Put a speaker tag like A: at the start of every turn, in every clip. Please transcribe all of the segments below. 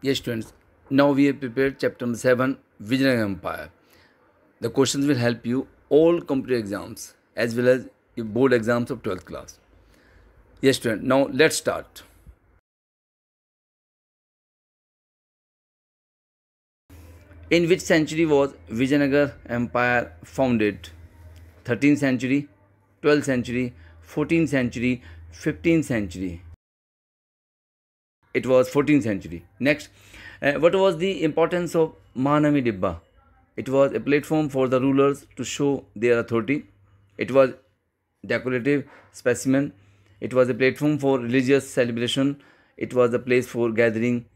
A: Yes, students. Now we have prepared chapter number 7, Vijayanagara Empire. The questions will help you all competitive exams as well as your board exams of 12th class. Yes, student. Now let's start. In which century was Vijayanagara Empire founded? 13th century, 12th century, 14th century, 15th century. It was 14th century. Next, what was the importance of Mahanami Dibba? It was a platform for the rulers to show their authority. It was decorative specimen. It was a platform for religious celebration. It was a place for gathering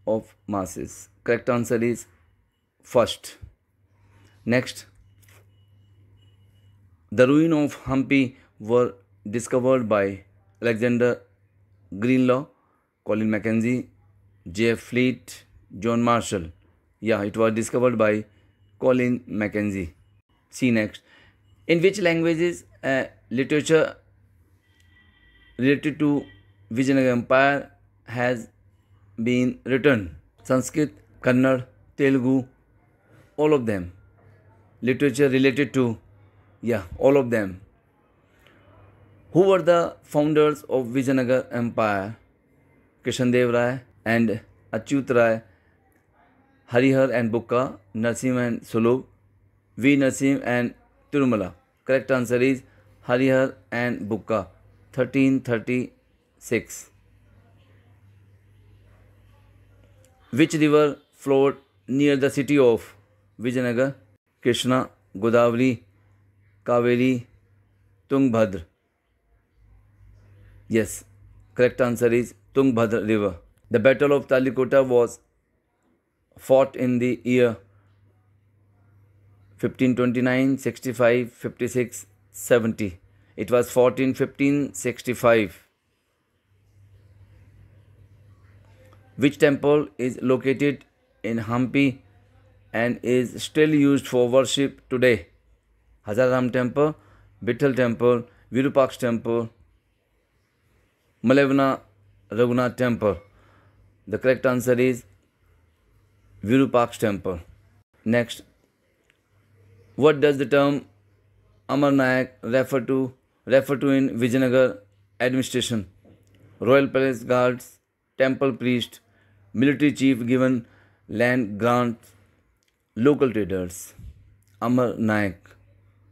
A: of masses. Correct answer is first. Next, the ruin of Hampi were discovered by Alexander Greenlaw, Colin Mackenzie, J.F. Fleet, John Marshall. Yeah, it was discovered by Colin Mackenzie. See next. In which languages literature related to Vijayanagara Empire has been written? Sanskrit, Kannada, Telugu, all of them. Literature related to, yeah, all of them. Who were the founders of Vijayanagara Empire? Krishndev Rai and Achyut Rai, Harihar and Bukka, Narsim and Sulubh, V. Narsim and Tirumala. Correct answer is Harihar and Bukka, 1336. Which river flowed near the city of Vijayanagara? Krishna, Godavari, Kaveri, Tungbhadra. Yes, correct answer is Tungbhadra river. The Battle of Talikota was fought in the year 1529, 65, 56, 70. It was fought in 1565. Which temple is located in Hampi and is still used for worship today? Hazaram Temple, Bithal Temple, Virupaksha Temple, Malavana Raghunath Temple. The correct answer is Virupaksha Temple. Next, what does the term Amar Nayak refer to in Vijayanagar administration? Royal Palace Guards, temple priest, military chief given land grants, local traders. Amar Nayak,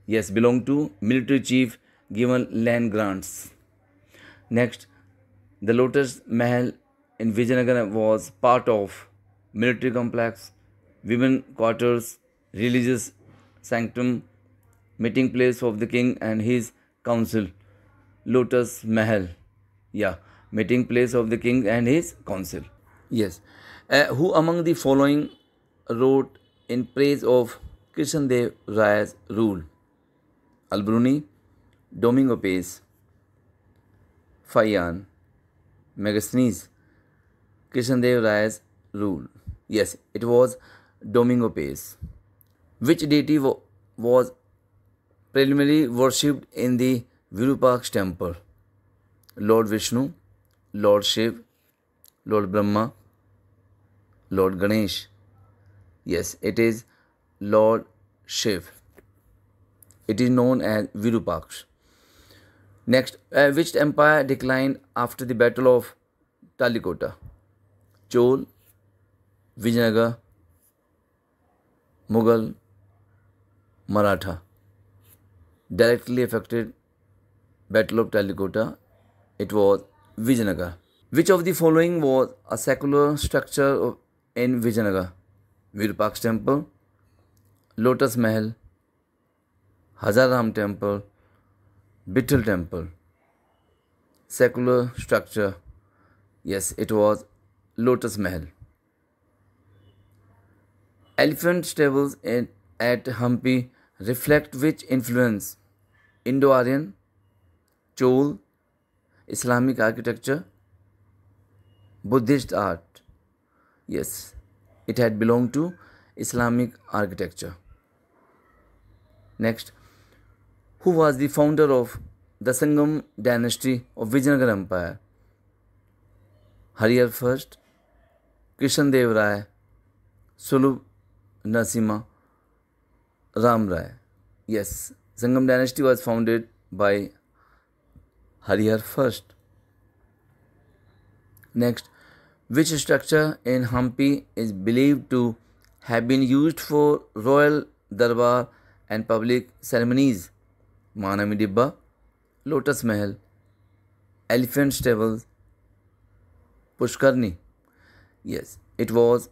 A: yes, belong to military chief given land grants. Next, the Lotus Mahal in Vijayanagara was part of military complex, women quarters, religious sanctum, meeting place of the king and his council. Lotus Mahal, yeah, meeting place of the king and his council. Yes. Who among the following wrote in praise of Krishndev Rai's rule? Albruni, Domingo Pace, Fayan, Megasthenes. Krishndev Rai's rule. Yes, it was Domingo Pace. Which deity was preliminarily worshipped in the Virupaksha temple? Lord Vishnu, Lord Shiv, Lord Brahma, Lord Ganesh. Yes, it is Lord Shiv. It is known as Virupaksha. Next, which empire declined after the Battle of Talikota? Chol, Vijayanagar, Mughal, Maratha. Directly affected Battle of Talikota, it was Vijayanagar. Which of the following was a secular structure in Vijayanagar? Virupaksha Temple, Lotus Mahal, Hazaram Temple, Bithal Temple. Secular structure, yes, it was Lotus Mahal. Elephant stables at Hampi reflect which influence? Indo-Aryan, Chol, Islamic architecture, Buddhist art. Yes, it had belonged to Islamic architecture. Next, who was the founder of the Sangam dynasty of Vijayanagara Empire? Harihar I, Krishan Dev Rai, Sulubh Narasimha, Ram Rai. Yes, Sangam dynasty was founded by Harihar first. Next, which structure in Hampi is believed to have been used for royal darbar and public ceremonies? Mahanami Dibba, Lotus Mahal, Elephant Stables, Pushkarni. Yes, it was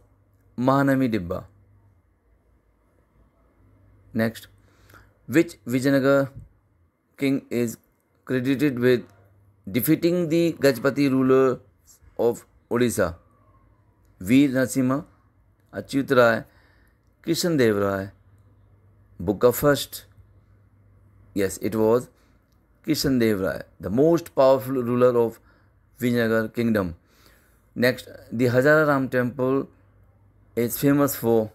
A: Mahanami Dibba. Next, which Vijayanagar king is credited with defeating the Gajpati ruler of Odisha? Veer Narasimha, Achyut Rai, Krishan Dev Rai, Bukka first. Yes, it was Krishan Dev Rai, the most powerful ruler of Vijayanagar kingdom. Next, the Hazara Ram temple is famous for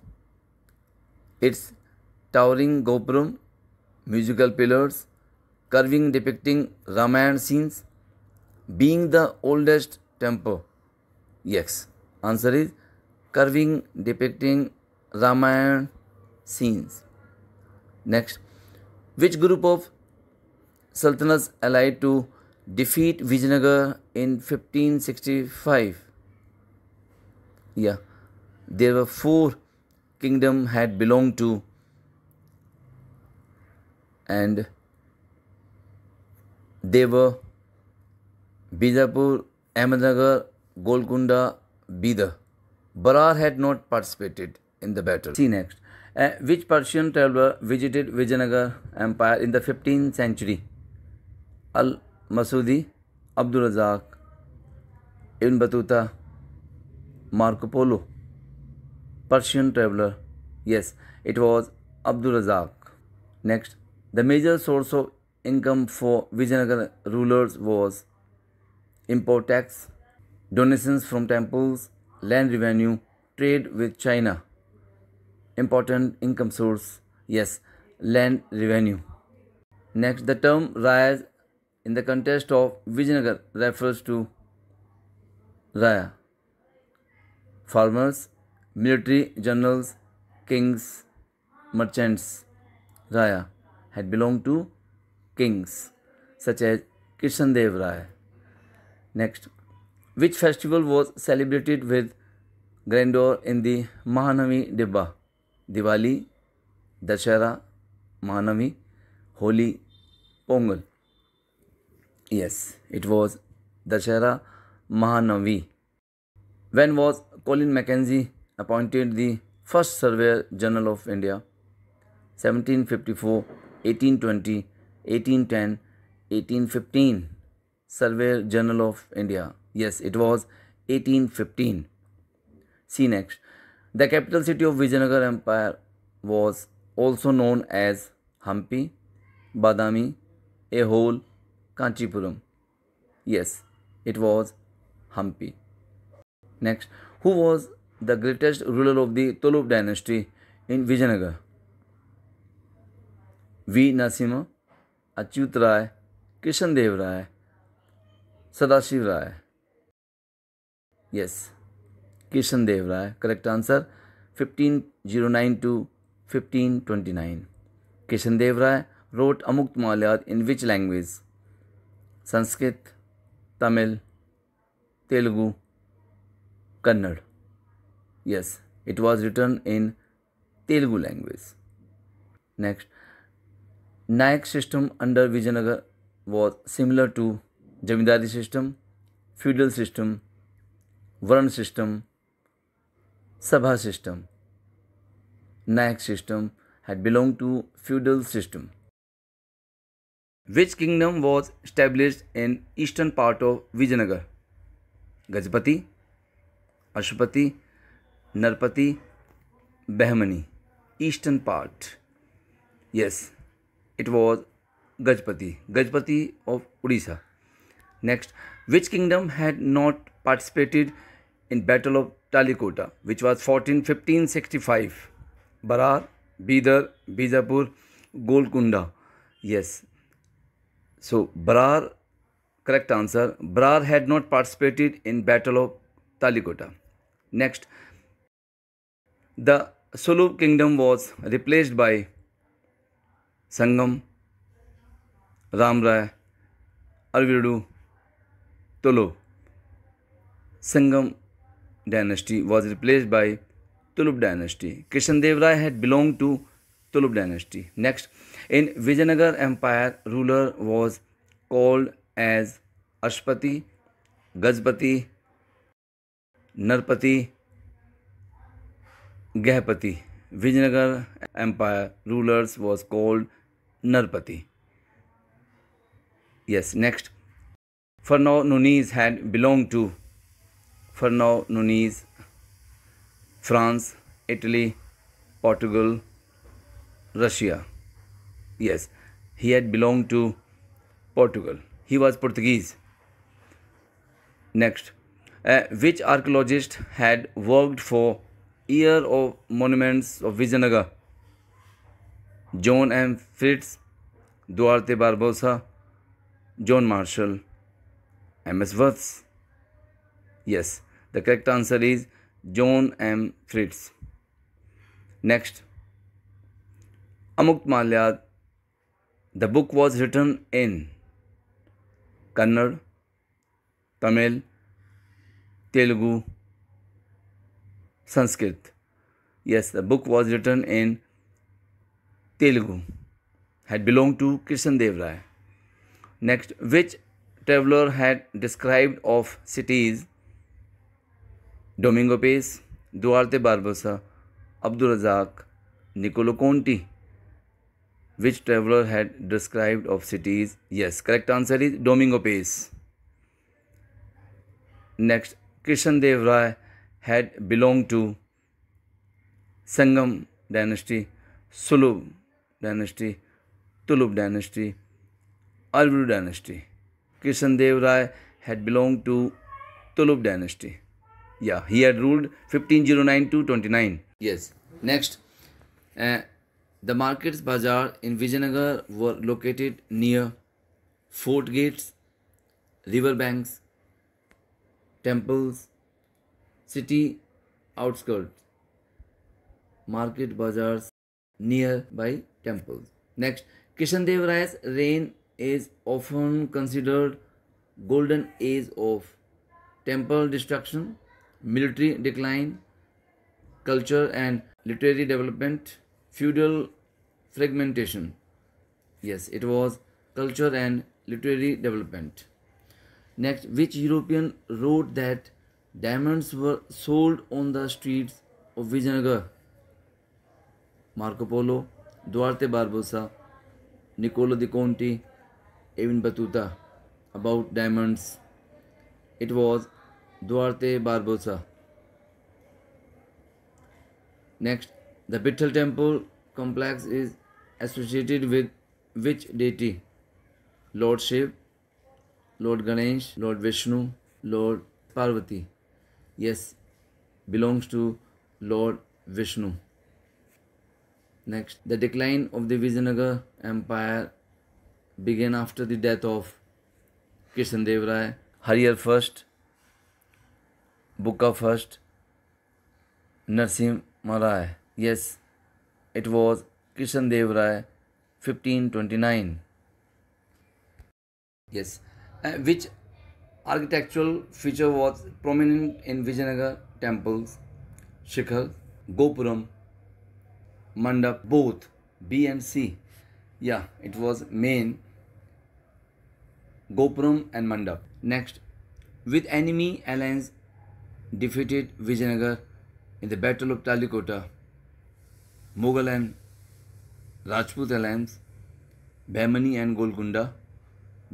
A: its towering gopuram, musical pillars, carving depicting Ramayana scenes, being the oldest temple. Yes, answer is carving depicting Ramayana scenes. Next, which group of sultanates allied to defeat Vijayanagar in 1565? Yeah, there were four kingdom had belonged to, and they were Bijapur, Ahmednagar, Golconda, Bidar. Barar had not participated in the battle. See next. Which Persian traveler visited Vijayanagar Empire in the 15th century? Al-Masudi, Abdul Razak, Ibn Battuta, Marco Polo. Persian traveler. Yes, it was Abdul Razak. Next, the major source of income for Vijayanagar rulers was import tax, donations from temples, land revenue, trade with China. Important income source, yes, land revenue. Next, the term Rayas in the context of Vijayanagar refers to Raya, farmers, military generals, kings, merchants. Raya had belonged to kings such as Krishan Dev Rai. Next, which festival was celebrated with grandeur in the Mahanami Dibba? Diwali, Dashera, Mahanami, Holi, Pongal. Yes, it was Dashera Mahanami. When was Colin Mackenzie appointed the first Surveyor General of India? 1754, 1820, 1810, 1815. Surveyor General of India. Yes, it was 1815. See next. The capital city of Vijayanagar Empire was also known as Hampi, Badami, Aihole, Kanchipuram. Yes, it was Hampi. Next, who was the greatest ruler of the Tolub dynasty in Vijayanagar? V. Narasimha, Achyut Rai, Krishan Dev Rai, Sadashiv Rai. Yes, Krishan Dev Rai. Correct answer 1509 to 1529. Krishan Dev Rai wrote Amukt Malyad in which language? Sanskrit, Tamil, Telugu, Kannada. Yes, it was written in Telugu language. Next, Nayak system under Vijayanagar was similar to Jamindari system, feudal system, Varna system, Sabha system. Nayak system had belonged to feudal system. Which kingdom was established in eastern part of Vijayanagar? Gajapati, Ashwapati, Narpati, Bahmani. Eastern part. Yes, it was Gajapati. Gajapati of Odisha. Next, which kingdom had not participated in Battle of Talikota, which was fought in 1565? Barar, Bidar, Bijapur, Golconda. Yes. So, Barar, correct answer. Barar had not participated in Battle of Talikota. Next, the Sulub kingdom was replaced by Sangam, Ramray, Arvidu, Tulub. Sangam dynasty was replaced by Tulub dynasty. Krishnadeva Rai had belonged to Tulub dynasty. Next, in Vijayanagar Empire, ruler was called as Ashpati, Gajpati, Narpati, Gahpati. Vijayanagar Empire rulers was called Narpati. Yes, next. Fernand had belonged to Fernand, France, Italy, Portugal, Russia. Yes, he had belonged to Portugal. He was Portuguese. Next, which archaeologist had worked for year of monuments of Vijayanagar? John M. Fritz, Duarte Barbosa, John Marshall, M.S. Worths. Yes, the correct answer is John M. Fritz. Next, Amukmalyad. The book was written in Kannada, Tamil, Telugu, Sanskrit. Yes, the book was written in Telugu. Had belonged to Krishnadeva Rai. Next, which traveler had described of cities? Domingo Pace, Duarte Barbosa, Abdul Razak, Niccolo Conti. Which traveler had described of cities? Yes, correct answer is Domingo Pace. Next, Krishnadeva Rai had belonged to Sangam dynasty, Sulub dynasty, Tulub dynasty, Alviru dynasty. Krishnadeva Rai had belonged to Tulub dynasty. Yeah, he had ruled 1509 to 29. Yes. Next, the markets bazaar in Vijayanagar were located near fort gates, river banks, temples, city outskirts. Market bazaars nearby temples. Next, Krishnadeva Rai's reign is often considered golden age of temple destruction, military decline, culture and literary development, feudal fragmentation. Yes, it was culture and literary development. Next, which European wrote that diamonds were sold on the streets of Vijayanagar? Marco Polo, Duarte Barbosa, Niccolo di Conti, Ibn Battuta. About diamonds, it was Duarte Barbosa. Next, the Vitthal temple complex is associated with which deity? Lord Shiv, Lord Ganesh, Lord Vishnu, Lord Parvati. Yes, belongs to Lord Vishnu. Next, the decline of the Vijayanagar Empire began after the death of Krishnadeva Rai, Harihar first, Bukka first, Narsimha Rai. Yes, it was Krishnadeva Rai, 1529. Yes, which architectural feature was prominent in Vijayanagar temples? Shikhar, Gopuram, Mandap, both B and C. Yeah, it was main Gopuram and Mandap. Next, with enemy alliance defeated Vijayanagar in the Battle of Talikota, Mughal and Rajput alliance, Bahmani and Golconda,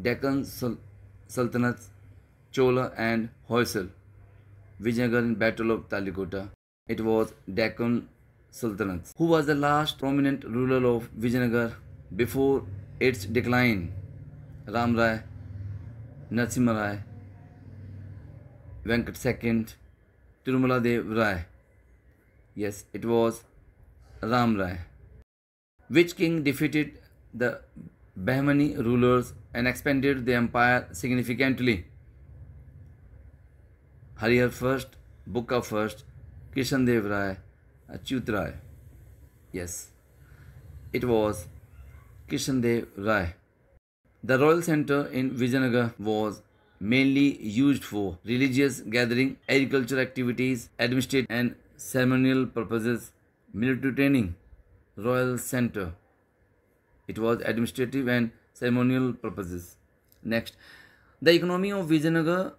A: Deccan Sultanates, Chola and Hoysal. Vijayanagar in Battle of Talikota, it was Deccan Sultanates. Who was the last prominent ruler of Vijayanagar before its decline? Ram Rai, Narsimha Rai, Venkat II, Tirumala Dev Rai. Yes, it was Ram Rai. Which king defeated the Bahmani rulers and expanded the empire significantly? Harihar first, Bukka first, Kishan Dev Rai, Achyut Rai. Yes, it was Kishan Dev Rai. The royal center in Vijayanagar was mainly used for religious gathering, agricultural activities, administrative and ceremonial purposes, military training. Royal center. It was administrative and ceremonial purposes. Next, the economy of Vijayanagar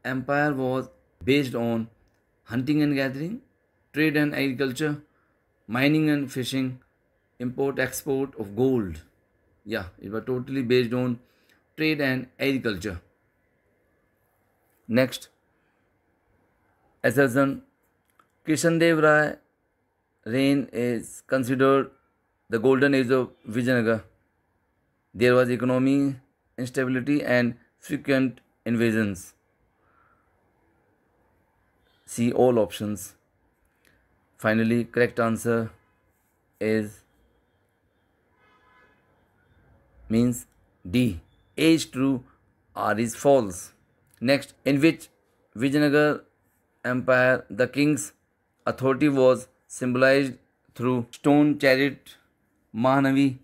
A: Empire was based on hunting and gathering, trade and agriculture, mining and fishing, import export of gold. Yeah, it was totally based on trade and agriculture. Next, assertion Kishan Dev Rai reign is considered the golden age of Vijayanagar. There was economic instability and frequent invasions. See all options. Finally, correct answer is means D. A is true, R is false. Next, in which Vijayanagar Empire the king's authority was symbolized through stone chariot, Mahanavi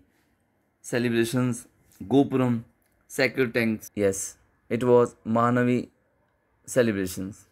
A: celebrations, Gopuram, sacred tanks. Yes, it was Mahanavi celebrations.